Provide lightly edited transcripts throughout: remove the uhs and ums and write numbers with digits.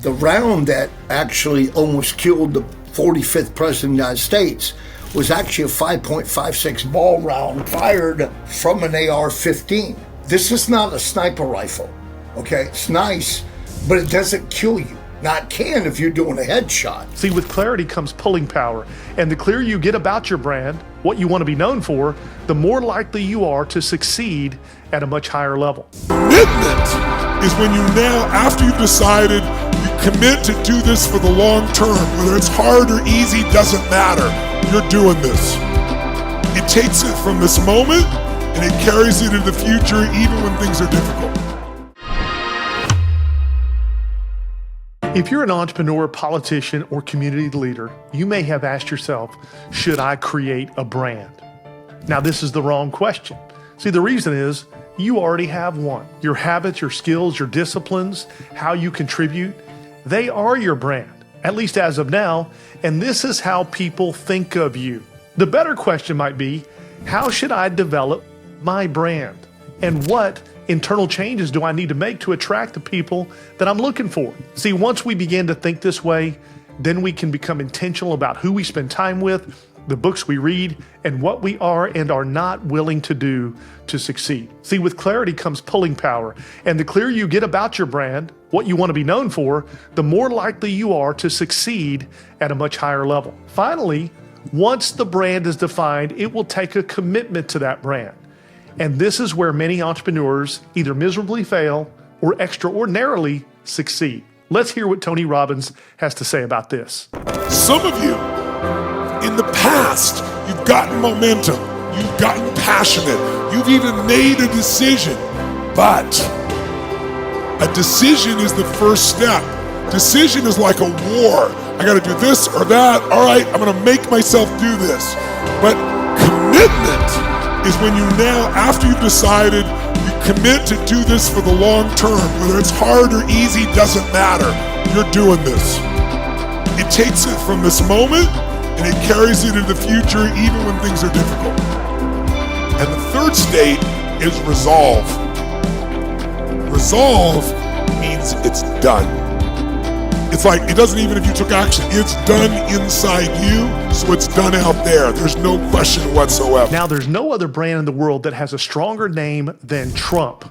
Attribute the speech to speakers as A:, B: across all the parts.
A: The round that actually almost killed the 45th president of the United States was actually a 5.56 ball round fired from an AR-15. This is not a sniper rifle, okay? It's nice, but it doesn't kill you. Now, it can if you're doing a headshot.
B: See, with clarity comes pulling power, and the clearer you get about your brand, what you want to be known for, the more likely you are to succeed at a much higher level.
C: Commitment is when you now, after you've decided, you commit to do this for the long term. Whether it's hard or easy, doesn't matter. You're doing this. It takes it from this moment and it carries it into the future even when things are difficult.
B: If you're an entrepreneur, politician, or community leader, you may have asked yourself, should I create a brand? Now, this is the wrong question. See, the reason is you already have one. Your habits, your skills, your disciplines, how you contribute, they are your brand, at least as of now, and this is how people think of you. The better question might be, how should I develop my brand? And what internal changes do I need to make to attract the people that I'm looking for? See, once we begin to think this way, then we can become intentional about who we spend time with, the books we read, and what we are and are not willing to do to succeed. See, with clarity comes pulling power, and the clearer you get about your brand, what you want to be known for, the more likely you are to succeed at a much higher level. Finally, once the brand is defined, it will take a commitment to that brand. And this is where many entrepreneurs either miserably fail or extraordinarily succeed. Let's hear what Tony Robbins has to say about this.
C: Some of you, in the past, you've gotten momentum, you've gotten passionate, you've even made a decision, but a decision is the first step. Decision is like a war. I gotta do this or that. All right, I'm gonna make myself do this. But commitment is when you now, after you've decided, you commit to do this for the long term. Whether it's hard or easy, doesn't matter. You're doing this. It takes it from this moment and it carries it into the future even when things are difficult. And the third state is resolve. Resolve means it's done. It's like, it doesn't even if you took action, it's done inside you, so it's done out there. There's no question whatsoever.
B: Now, there's no other brand in the world that has a stronger name than Trump.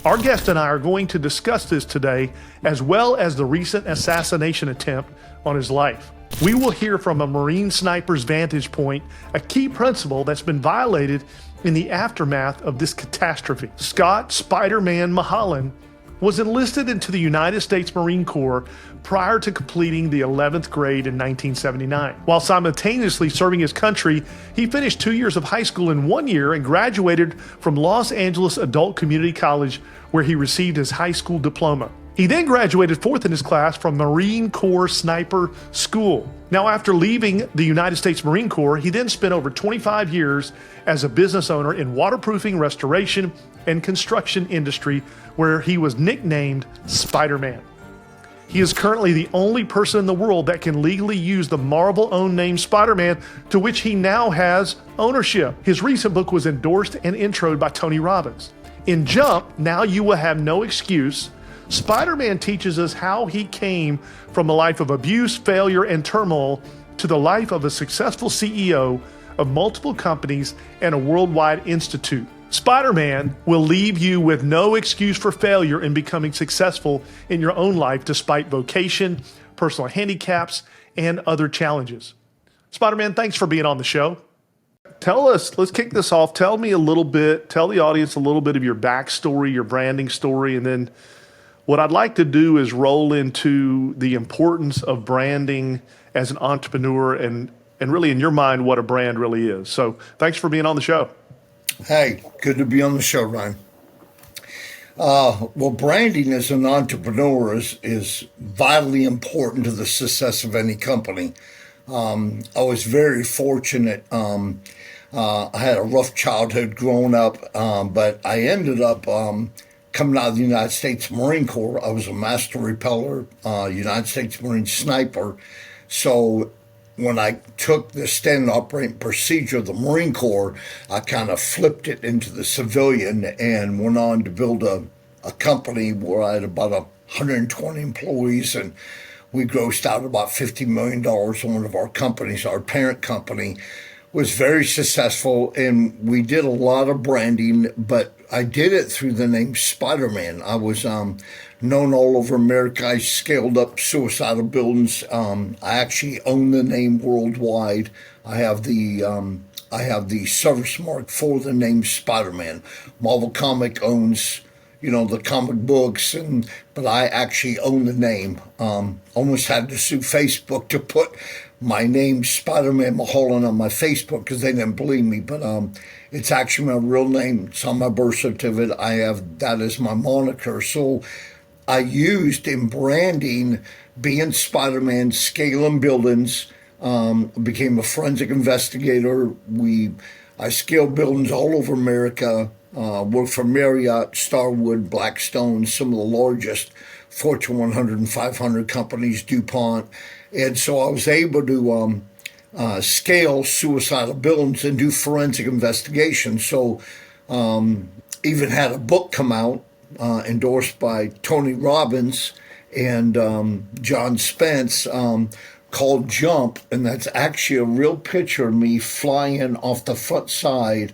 B: Our guest and I are going to discuss this today, as well as the recent assassination attempt on his life. We will hear from a Marine sniper's vantage point, a key principle that's been violated in the aftermath of this catastrophe. Scott Spider-Man Mulholland was enlisted into the United States Marine Corps prior to completing the 11th grade in 1979. While simultaneously serving his country, he finished 2 years of high school in 1 year and graduated from Los Angeles Adult Community College, where he received his high school diploma. He then graduated fourth in his class from Marine Corps Sniper School. Now, after leaving the United States Marine Corps, he then spent over 25 years as a business owner in waterproofing, restoration, and construction industry, where he was nicknamed Spider-Man. He is currently the only person in the world that can legally use the Marvel-owned name Spider-Man, to which he now has ownership. His recent book was endorsed and introed by Tony Robbins. In Jump, Now You Will Have No Excuse, Spider-Man teaches us how he came from a life of abuse, failure, and turmoil to the life of a successful CEO of multiple companies and a worldwide institute. Spider-Man will leave you with no excuse for failure in becoming successful in your own life despite vocation, personal handicaps, and other challenges. Spider-Man, thanks for being on the show. Tell us, let's kick this off. Tell me a little bit, tell the audience a little bit of your backstory, your branding story, and then what I'd like to do is roll into the importance of branding as an entrepreneur and really in your mind what a brand really is. So thanks for being on the show.
A: Hey, good to be on the show, Ryan. Well, branding as an entrepreneur is vitally important to the success of any company. I was very fortunate. I had a rough childhood growing up, but I ended up coming out of the United States Marine Corps. I was a master repeller, United States Marine sniper. So when I took the standard operating procedure of the Marine Corps, I kind of flipped it into the civilian and went on to build a company where I had about 120 employees, and we grossed out about $50 million. One of our companies, our parent company, was very successful, and we did a lot of branding, but I did it through the name Spider-Man. I was known all over America. I scaled up suicidal buildings. I actually own the name worldwide. I have the service mark for the name Spider-Man. Marvel Comic owns, the comic books, but I actually own the name. Almost had to sue Facebook to put my name, Spider-Man Mulholland, on my Facebook because they didn't believe me. But it's actually my real name. It's on my birth certificate. I have that as my moniker. So I used in branding being Spider-Man, scaling buildings. Became a forensic investigator. I scaled buildings all over America. Worked for Marriott, Starwood, Blackstone, some of the largest Fortune 100 and 500 companies, DuPont. And so I was able to scale suicidal buildings and do forensic investigations. So even had a book come out endorsed by Tony Robbins and John Spence called Jump, and that's actually a real picture of me flying off the front side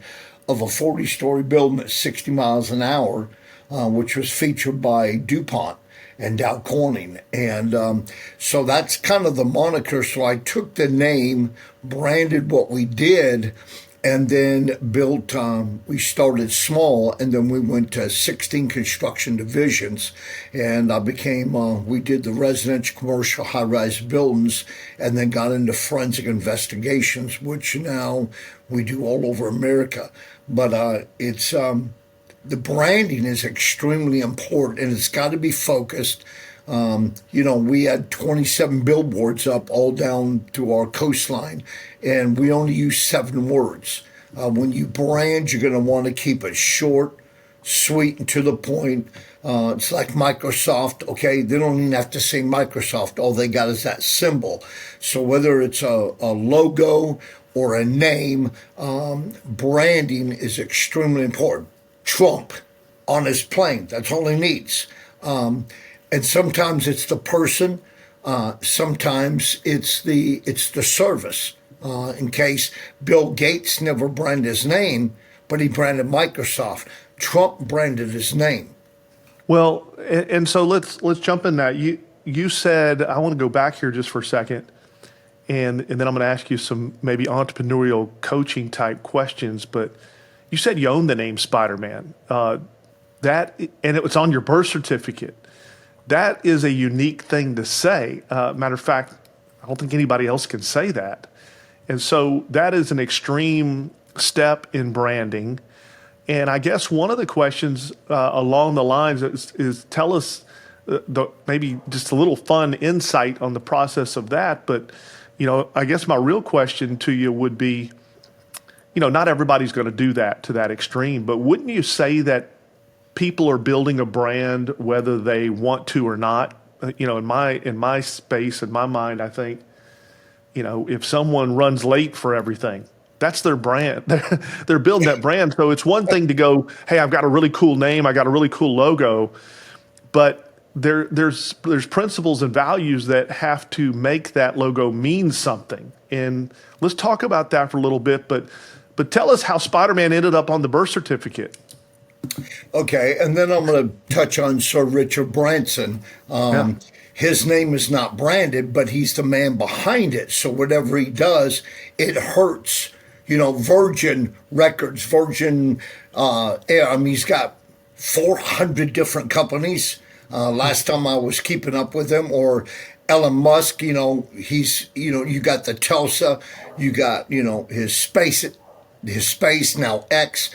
A: of a 40-story building at 60 miles an hour, which was featured by DuPont and Dow Corning. And so that's kind of the moniker. So I took the name, branded what we did, and then built, we started small, and then we went to 16 construction divisions, and I became, we did the residential, commercial, high-rise buildings, and then got into forensic investigations, which now we do all over America. But it's, the branding is extremely important, and it's got to be focused. We had 27 billboards up all down to our coastline, and we only use 7 words. When you brand, you're going to want to keep it short, sweet, and to the point. It's like Microsoft, okay? They don't even have to say Microsoft. All they got is that symbol. So whether it's a logo or a name, branding is extremely important. Trump on his plane, that's all he needs. And sometimes it's the person, sometimes it's the service. In case Bill Gates never branded his name, but he branded Microsoft. Trump branded his name.
B: Well, and so let's jump in that. You said, I want to go back here just for a second, and then I'm going to ask you some maybe entrepreneurial coaching type questions. But you said you own the name Spider-Man. And it was on your birth certificate. That is a unique thing to say. Matter of fact, I don't think anybody else can say that. And so that is an extreme step in branding. And I guess one of the questions along the lines is tell us maybe just a little fun insight on the process of that. But, I guess my real question to you would be, not everybody's going to do that to that extreme, but wouldn't you say that people are building a brand whether they want to or not? In my space, in my mind, I think, if someone runs late for everything, that's their brand. They're building that brand. So it's one thing to go, hey, I've got a really cool name, I got a really cool logo, but there's principles and values that have to make that logo mean something. And let's talk about that for a little bit, but tell us how Spider-Man ended up on the birth certificate.
A: Okay, and then I'm going to touch on Sir Richard Branson.
B: Yeah.
A: His name is not branded, but he's the man behind it. So whatever he does, it hurts. Virgin Records, Virgin Air. He's got 400 different companies. Last time I was keeping up with him, or Elon Musk, he's, you got the Tulsa, you got, his space now X.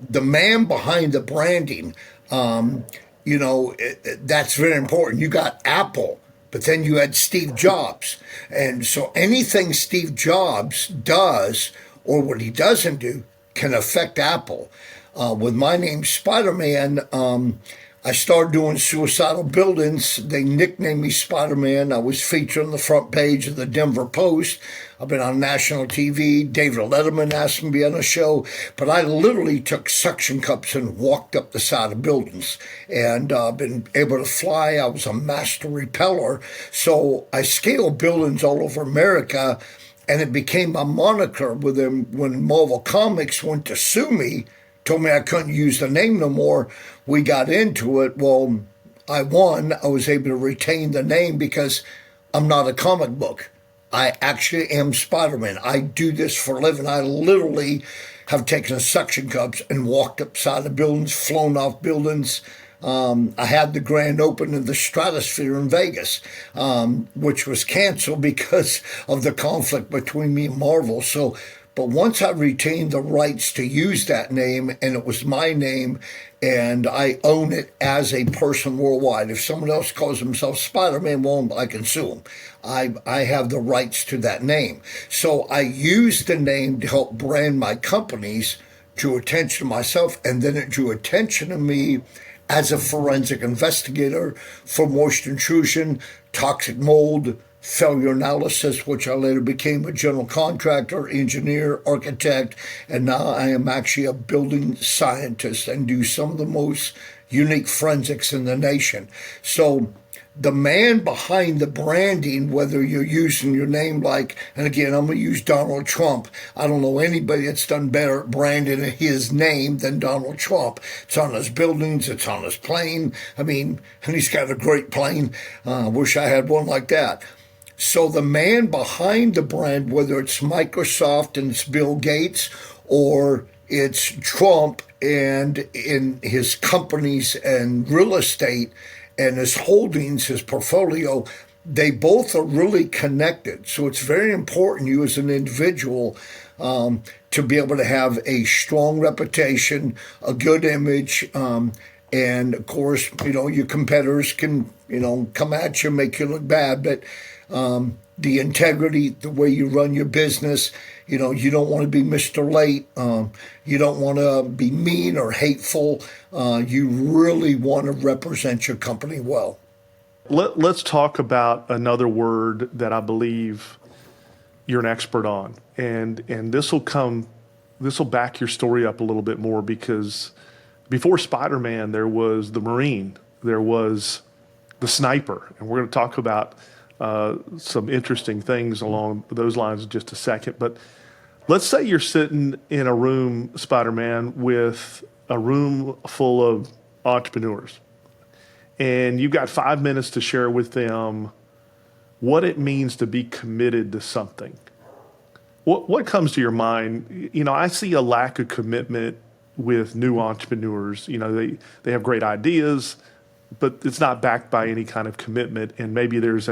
A: The man behind the branding, that's very important. You got Apple, but then you had Steve Jobs. And so anything Steve Jobs does or what he doesn't do can affect Apple. With my name, Spider-Man, I started doing suicidal buildings. They nicknamed me Spider-Man. I was featured on the front page of the Denver Post. I've been on national TV. David Letterman asked me to be on a show. But I literally took suction cups and walked up the side of buildings. And I've been able to fly. I was a master repeller. So I scaled buildings all over America. And it became my moniker with them when Marvel Comics went to sue me, told me I couldn't use the name no more. We got into it. Well, I won. I was able to retain the name because I'm not a comic book. I actually am Spider-Man. I do this for a living. I literally have taken suction cups and walked upside of buildings, flown off buildings. I had the grand opening of the Stratosphere in Vegas, which was canceled because of the conflict between me and Marvel. So, but once I retained the rights to use that name, and it was my name, and I own it as a person worldwide. If someone else calls himself Spider-Man, well, I can sue him. I have the rights to that name. So I used the name to help brand my companies, drew attention to myself, and then it drew attention to me as a forensic investigator for moisture intrusion, toxic mold, failure analysis, which I later became a general contractor, engineer, architect, and now I am actually a building scientist and do some of the most unique forensics in the nation. So the man behind the branding, whether you're using your name like, and again, I'm going to use Donald Trump. I don't know anybody that's done better at branding his name than Donald Trump. It's on his buildings. It's on his plane. I mean, and he's got a great plane. I wish I had one like that. So the man behind the brand, whether it's Microsoft and it's Bill Gates or it's Trump and in his companies and real estate and his holdings, his portfolio, they both are really connected. So it's very important you as an individual to be able to have a strong reputation, a good image, and of course, your competitors can, come at you, make you look bad, but the integrity, the way you run your business, you don't want to be Mr. Late. You don't want to be mean or hateful. You really want to represent your company well.
B: Let's talk about another word that I believe you're an expert on, and this will back your story up a little bit more, because before Spider-Man, there was the Marine, there was the sniper, and we're going to talk about some interesting things along those lines in just a second. But let's say you're sitting in a room, Spider-Man, with a room full of entrepreneurs, and you've got 5 minutes to share with them what it means to be committed to something. What comes to your mind? I see a lack of commitment with new entrepreneurs. They have great ideas, but it's not backed by any kind of commitment, and maybe there's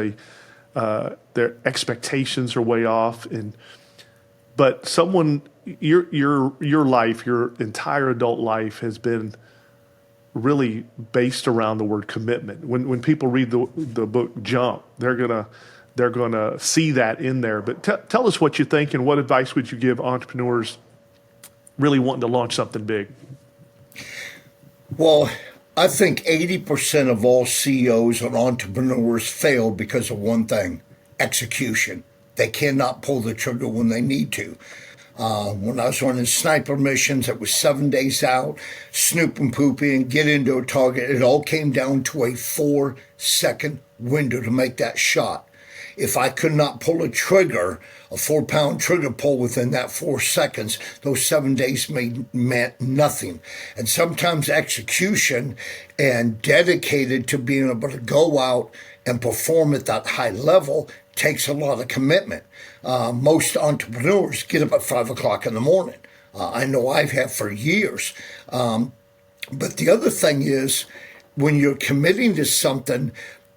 B: their expectations are way off. But your life, your entire adult life has been really based around the word commitment. When people read the book Jump, they're gonna see that in there. But tell us what you think, and what advice would you give entrepreneurs really wanting to launch something big?
A: Well, I think 80% of all CEOs and entrepreneurs fail because of one thing: execution. They cannot pull the trigger when they need to. When I was running sniper missions, it was 7 days out, snoop and poopy, and get into a target. It all came down to a 4-second window to make that shot. If I could not pull a trigger, a 4-pound trigger pull within that 4 seconds, those 7 days meant nothing. And sometimes execution and dedicated to being able to go out and perform at that high level takes a lot of commitment. Most entrepreneurs get up at 5 o'clock in the morning. I know I have for years. But the other thing is, when you're committing to something,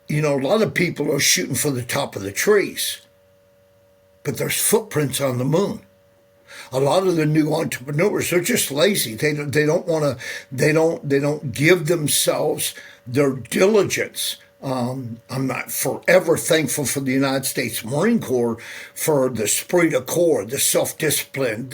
A: a lot of people are shooting for the top of the trees, but there's footprints on the moon. A lot of the new entrepreneurs are just lazy. They don't give themselves their diligence. I'm not forever thankful for the United States Marine Corps for the esprit de corps, the self-discipline,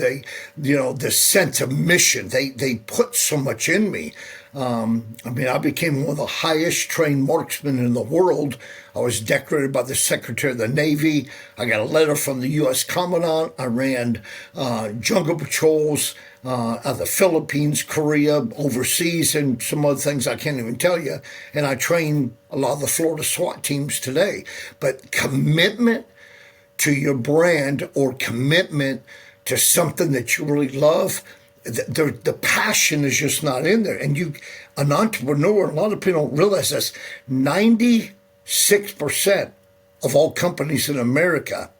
A: the sense of mission. They put so much in me. I mean, I became one of the highest trained marksmen in the world. I was decorated by the Secretary of the Navy. I got a letter from the U.S. Commandant. I ran jungle patrols out of the Philippines, Korea, overseas, and some other things I can't even tell you. And I train a lot of the Florida SWAT teams today. But commitment to your brand or commitment to something that you really love, the passion is just not in there. And an entrepreneur, a lot of people don't realize this, 96% of all companies in America,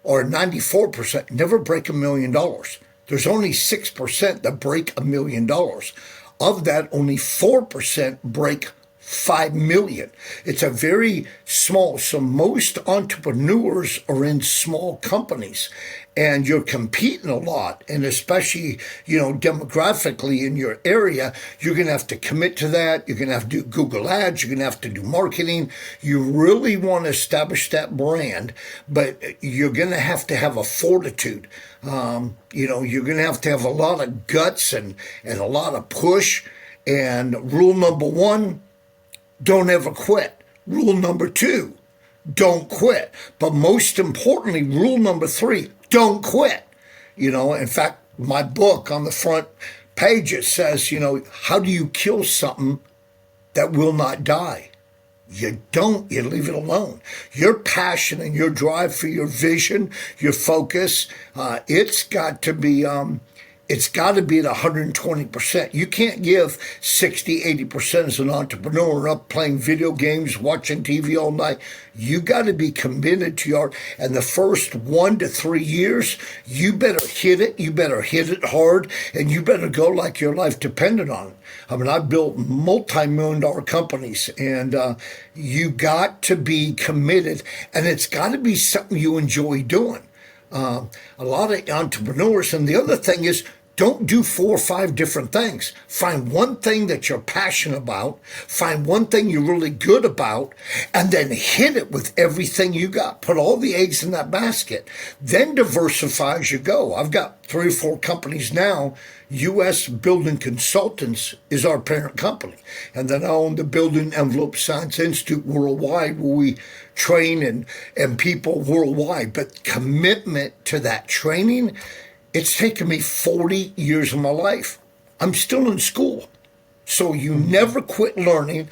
A: or 94%, never break $1 million. There's only 6% that break $1 million. Of that, only 4% break 5 million. It's a very small. So most entrepreneurs are in small companies, and you're competing a lot. And especially, demographically in your area, you're going to have to commit to that. You're going to have to do Google ads. You're going to have to do marketing. You really want to establish that brand, but you're going to have a fortitude. You're going to have a lot of guts and a lot of push. And rule number one, don't ever quit. Rule number two, don't quit. But most importantly, rule number three, don't quit. In fact, my book on the front page, it says, how do you kill something that will not die? You don't, you leave it alone. Your passion and your drive for your vision, your focus, it's got to be at 120%. You can't give 60, 80% as an entrepreneur up playing video games, watching TV all night. You got to be committed to your art. And the first 1 to 3 years, you better hit it. You better hit it hard, and you better go like your life depended on it. I mean, I built multi-million-dollar companies, and you got to be committed, and it's got to be something you enjoy doing. A lot of entrepreneurs, and the other thing is, don't do 4 or 5 different things. Find one thing that you're passionate about, find one thing you're really good about, and then hit it with everything you got. Put all the eggs in that basket. Then diversify as you go. I've got 3 or 4 companies now. U.S. Building Consultants is our parent company. And then I own the Building Envelope Science Institute worldwide, where we train and people worldwide. But commitment to that training, it's taken me 40 years of my life. I'm still in school. So you never quit learning.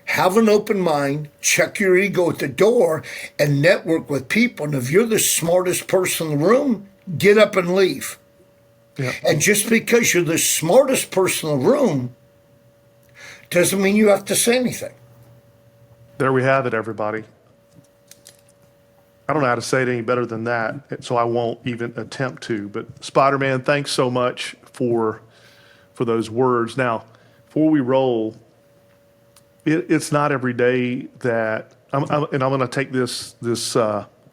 A: Have an open mind, check your ego at the door, and network with people. And if you're the smartest person in the room, get up and leave. Yeah. And just because you're the smartest person in the room doesn't mean you have to say anything.
B: There we have it, everybody. I don't know how to say it any better than that, so I won't even attempt to. But Spider-Man, thanks so much for those words. Now, before we roll, it's not every day that I'm going to take this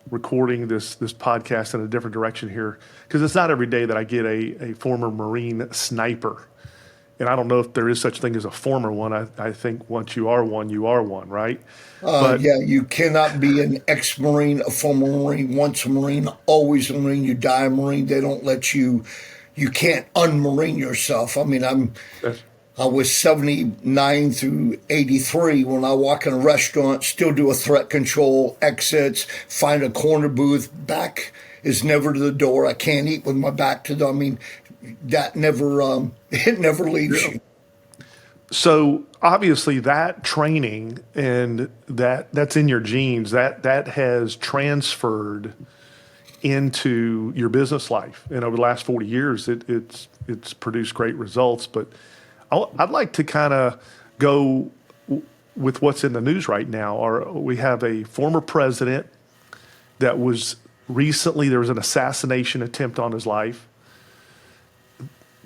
B: recording, this podcast in a different direction here, because it's not every day that I get a former Marine sniper. And I don't know if there is such thing as a former one. I think once you are one, right?
A: Yeah, you cannot be an ex-Marine, a former Marine, once a Marine, always a Marine. You die a Marine. They don't let you can't un-Marine yourself. I mean, I was 79 through 83. When I walk in a restaurant, still do a threat control, exits, find a corner booth. Back is never to the door. I can't eat with my back to the, I mean, that never, it never leaves you.
B: So obviously that training and that's in your genes, that has transferred into your business life. And over the last 40 years, it's produced great results. But I'd like to kind of go with what's in the news right now. We have a former president that was recently, there was an assassination attempt on his life.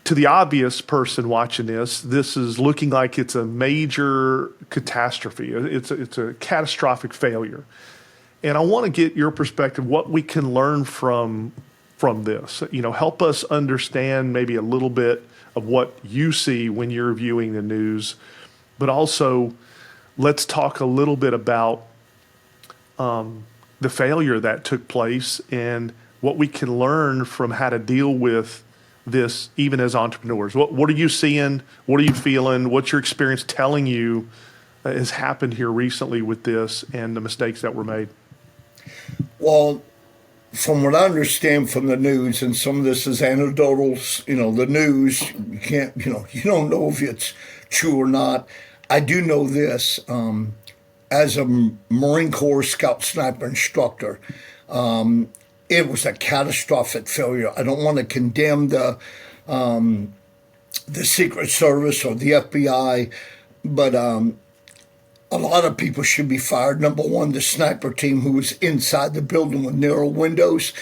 B: To the obvious person watching this is looking like it's a major catastrophe. It's a catastrophic failure. And I want to get your perspective, what we can learn from this. Help us understand maybe a little bit of what you see when you're viewing the news, but also let's talk a little bit about the failure that took place and what we can learn from how to deal with this even as entrepreneurs? What are you seeing? What are you feeling? What's your experience telling you has happened here recently with this and the mistakes that were made?
A: Well, from what I understand from the news, and some of this is anecdotal, the news, you can't, you don't know if it's true or not. I do know this, as a Marine Corps Scout Sniper instructor, it was a catastrophic failure. I don't want to condemn the Secret Service or the FBI, but a lot of people should be fired. Number one, the sniper team who was inside the building with narrow windows.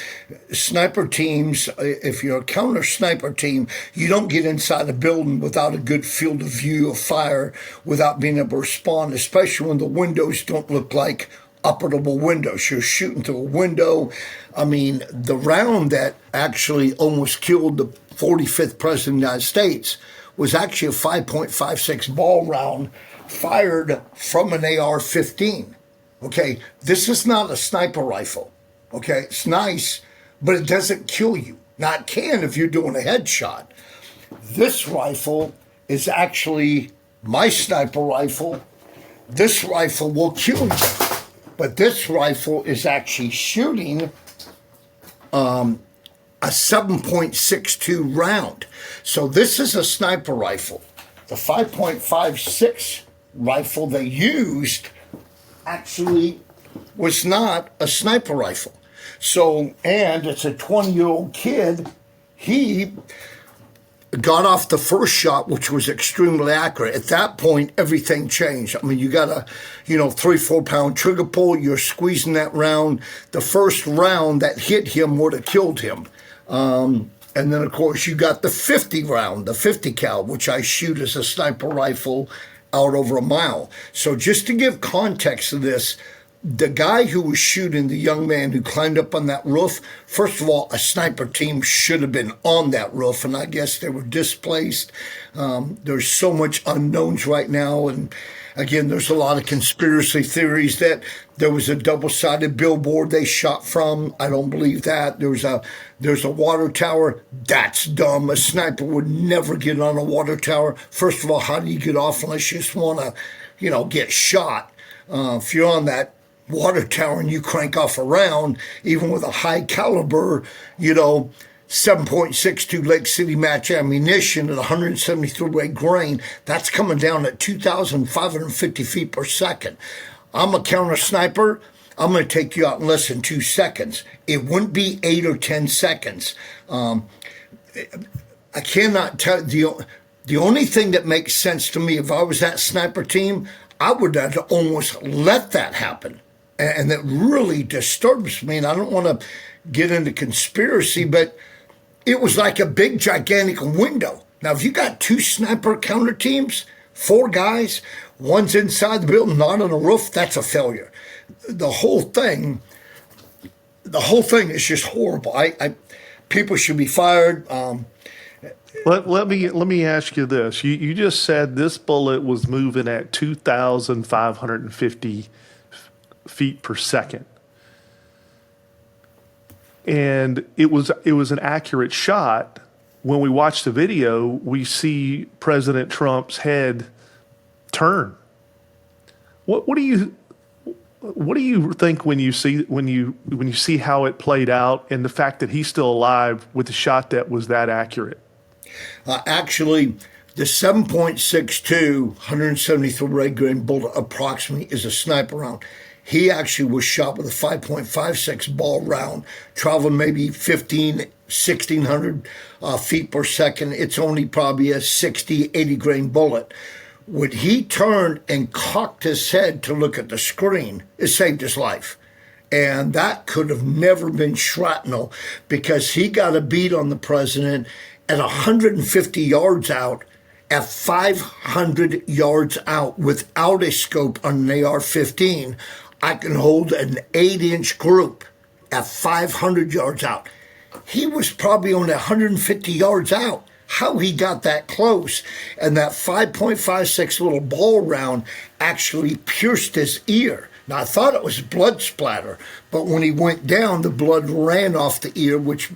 A: Sniper teams, if you're a counter sniper team, you don't get inside a building without a good field of view of fire, without being able to respond, especially when the windows don't look like operable windows. You're shooting through a window. I mean, the round that actually almost killed the 45th President of the United States was actually a 5.56 ball round fired from an AR-15. Okay, this is not a sniper rifle. Okay, it's nice, but it doesn't kill you. Now, it can if you're doing a headshot. This rifle is actually my sniper rifle. This rifle will kill you, but this rifle is actually shooting a 7.62 round. So this is a sniper rifle. The 5.56 rifle they used actually was not a sniper rifle. So, and it's a 20-year-old kid. He got off the first shot, which was extremely accurate. At that point, everything changed. I mean, you got a, 3-4 pound trigger pull. You're squeezing that round. The first round that hit him would have killed him. And then, of course, you got the 50 round, the 50 cal, which I shoot as a sniper rifle out over a mile. So just to give context to this, the guy who was shooting the young man who climbed up on that roof, first of all, a sniper team should have been on that roof, and I guess they were displaced. There's so much unknowns right now, and again, there's a lot of conspiracy theories that there was a double-sided billboard they shot from. I don't believe that. There's a water tower. That's dumb. A sniper would never get on a water tower. First of all, how do you get off unless you just want to, get shot? If you're on that water tower and you crank off a round, even with a high caliber, 7.62 Lake City match ammunition at 173 weight grain, that's coming down at 2,550 feet per second. I'm a counter sniper. I'm going to take you out in less than 2 seconds. It wouldn't be 8 or 10 seconds. I cannot tell. The only thing that makes sense to me, if I was that sniper team, I would have almost let that happen. And that really disturbs me. And I don't want to get into conspiracy, but it was like a big, gigantic window. Now, if you got 2 sniper counter teams, 4 guys, one's inside the building, not on the roof, that's a failure. The whole thing is just horrible. People should be fired.
B: Let me ask you this. You just said this bullet was moving at 2,550 feet per second. And it was an accurate shot. When we watch the video, we see President Trump's head turn. What do you think when you see how it played out and the fact that he's still alive with a shot that was that accurate?
A: Actually, the 7.62 173 ray grain bullet approximately is a sniper round. He actually was shot with a 5.56 ball round, traveling maybe 1,600 feet per second. It's only probably a 60, 80 grain bullet. When he turned and cocked his head to look at the screen, it saved his life. And that could have never been shrapnel, because he got a beat on the president at 150 yards out, at 500 yards out without a scope on an AR-15. I can hold an 8-inch group at 500 yards out. He was probably only 150 yards out. How he got that close, and that 5.56 little ball round actually pierced his ear. Now, I thought it was blood splatter, but when he went down, the blood ran off the ear, which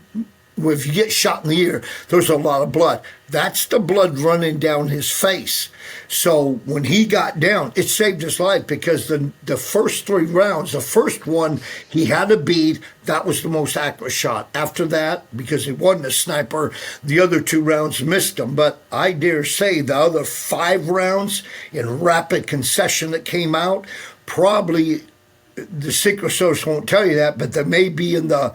A: if you get shot in the ear, there's a lot of blood. That's the blood running down his face. So when he got down, it saved his life because the first 3 rounds, the first one he had a bead, that was the most accurate shot. After that, because he wasn't a sniper, the other 2 rounds missed him. But I dare say the other 5 rounds in rapid concession that came out, probably the Secret Service won't tell you that, but they may be in the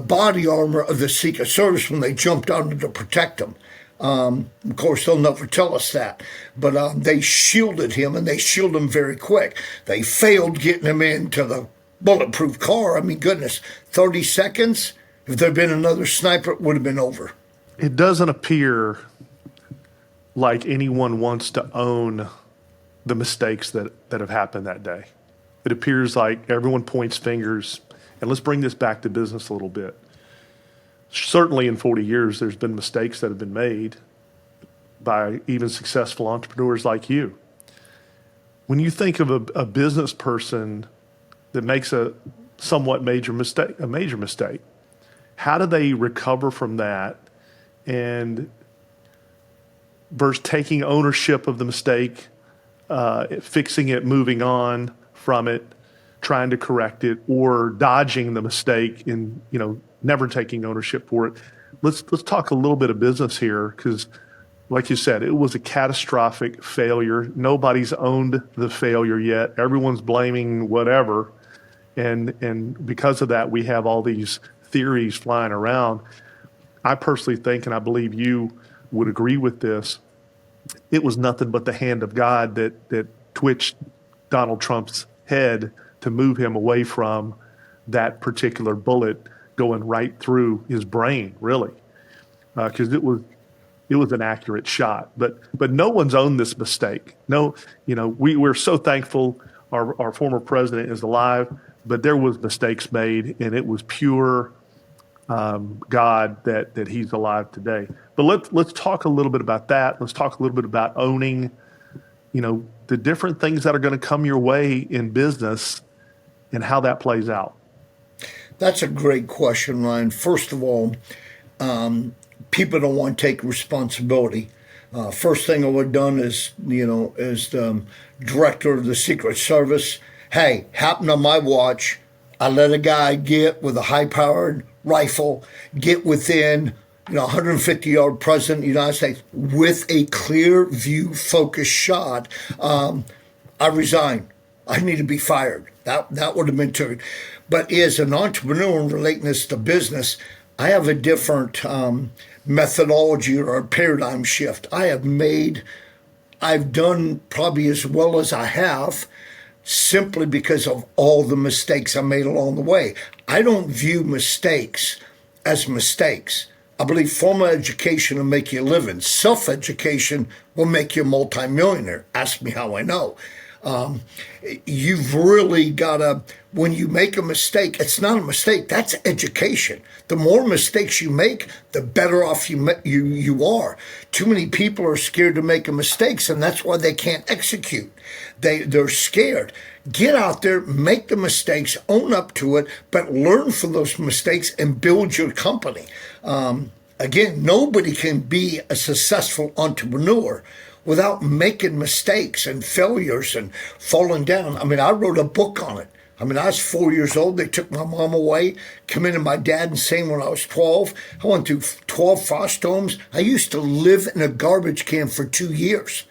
A: body armor of the Secret Service when they jumped on to protect him. Of course, they'll never tell us that. But they shielded him, and they shielded him very quick. They failed getting him into the bulletproof car. I mean, goodness, 30 seconds? If there'd been another sniper, it would have been over.
B: It doesn't appear like anyone wants to own the mistakes that have happened that day. It appears like everyone points fingers. And let's bring this back to business a little bit. Certainly in 40 years, there's been mistakes that have been made by even successful entrepreneurs like you. When you think of a business person that makes a somewhat major mistake, how do they recover from that and versus taking ownership of the mistake, fixing it, moving on from it, trying to correct it, or dodging the mistake and never taking ownership for it? Let's talk a little bit of business here, because like you said, it was a catastrophic failure. Nobody's owned the failure yet. Everyone's blaming whatever, and because of that, we have all these theories flying around. I personally think, and I believe you would agree with this, it was nothing but the hand of God that twitched Donald Trump's head to move him away from that particular bullet going right through his brain, really, because it was an accurate shot. But no one's owned this mistake. No, we're so thankful our former president is alive, but there was mistakes made, and it was pure God that he's alive today. But let's talk a little bit about that. Let's talk a little bit about owning, the different things that are going to come your way in business and how that plays out.
A: That's a great question, Ryan. First of all, people don't want to take responsibility. First thing I would have done is, as the director of the Secret Service, hey, happened on my watch. I let a guy get with a high-powered rifle, get within 150-yard president of the United States with a clear view, focused shot. I resign. I need to be fired. That would have been true. But as an entrepreneur relating this to business, I have a different methodology or a paradigm shift. I've done probably as well as I have simply because of all the mistakes I made along the way. I don't view mistakes as mistakes. I believe formal education will make you a living. Self-education will make you a multimillionaire. Ask me how I know. You've really got to, when you make a mistake, it's not a mistake, that's education. The more mistakes you make, the better off you are. Too many people are scared to make mistakes, and that's why they can't execute. They're scared. Get out there, make the mistakes, own up to it, but learn from those mistakes and build your company. Again, nobody can be a successful entrepreneur without making mistakes and failures and falling down. I mean, I wrote a book on it. I was 4 years old. They took my mom away, committed my dad insane when I was 12. I went through 12 foster homes. I used to live in a garbage can for 2 years.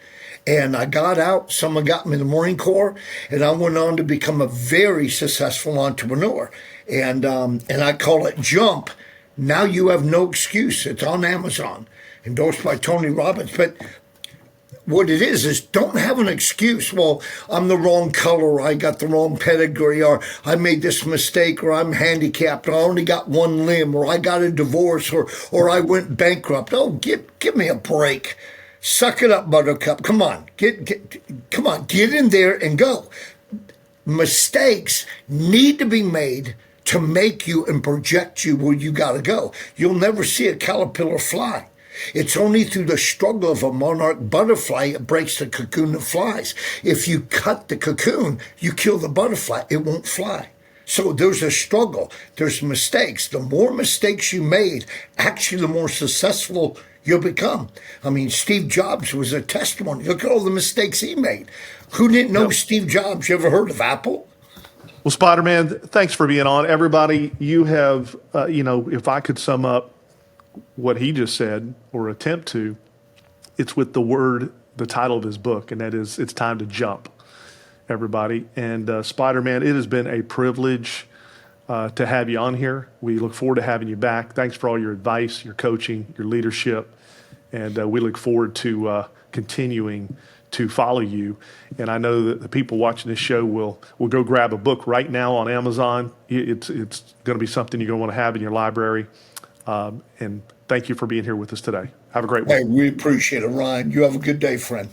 A: And I got out. Someone got me in the Marine Corps, and I went on to become a very successful entrepreneur. And I call it Jump. Now You Have No Excuse. It's on Amazon, endorsed by Tony Robbins. But what it is don't have an excuse. Well, I'm the wrong color, or I got the wrong pedigree, or I made this mistake, or I'm handicapped, or I only got one limb, or I got a divorce, or I went bankrupt. Oh, give me a break. Suck it up, Buttercup. Come on, get in there and go. Mistakes need to be made to make you and project you where you got to go. You'll never see a caterpillar fly. It's only through the struggle of a monarch butterfly it breaks the cocoon and flies. If you cut the cocoon, you kill the butterfly. It won't fly. So there's a struggle. There's mistakes. The more mistakes you made, actually, the more successful you'll become. I mean, Steve Jobs was a testimony. Look at all the mistakes he made. Who didn't know Steve Jobs? You ever heard of Apple?
B: Well, Spider-Man, thanks for being on. Everybody, you have, if I could sum up what he just said or attempt to, it's with the title of his book, and that is It's Time to Jump, everybody. And Spider-Man, it has been a privilege to have you on here. We look forward to having you back. Thanks for all your advice, your coaching, your leadership, and we look forward to continuing to follow you. And I know that the people watching this show will go grab a book right now on Amazon. It's going to be something you're going to want to have in your library. And thank you for being here with us today. Have a great one.
A: Hey, we appreciate it, Ryan. You have a good day, friend.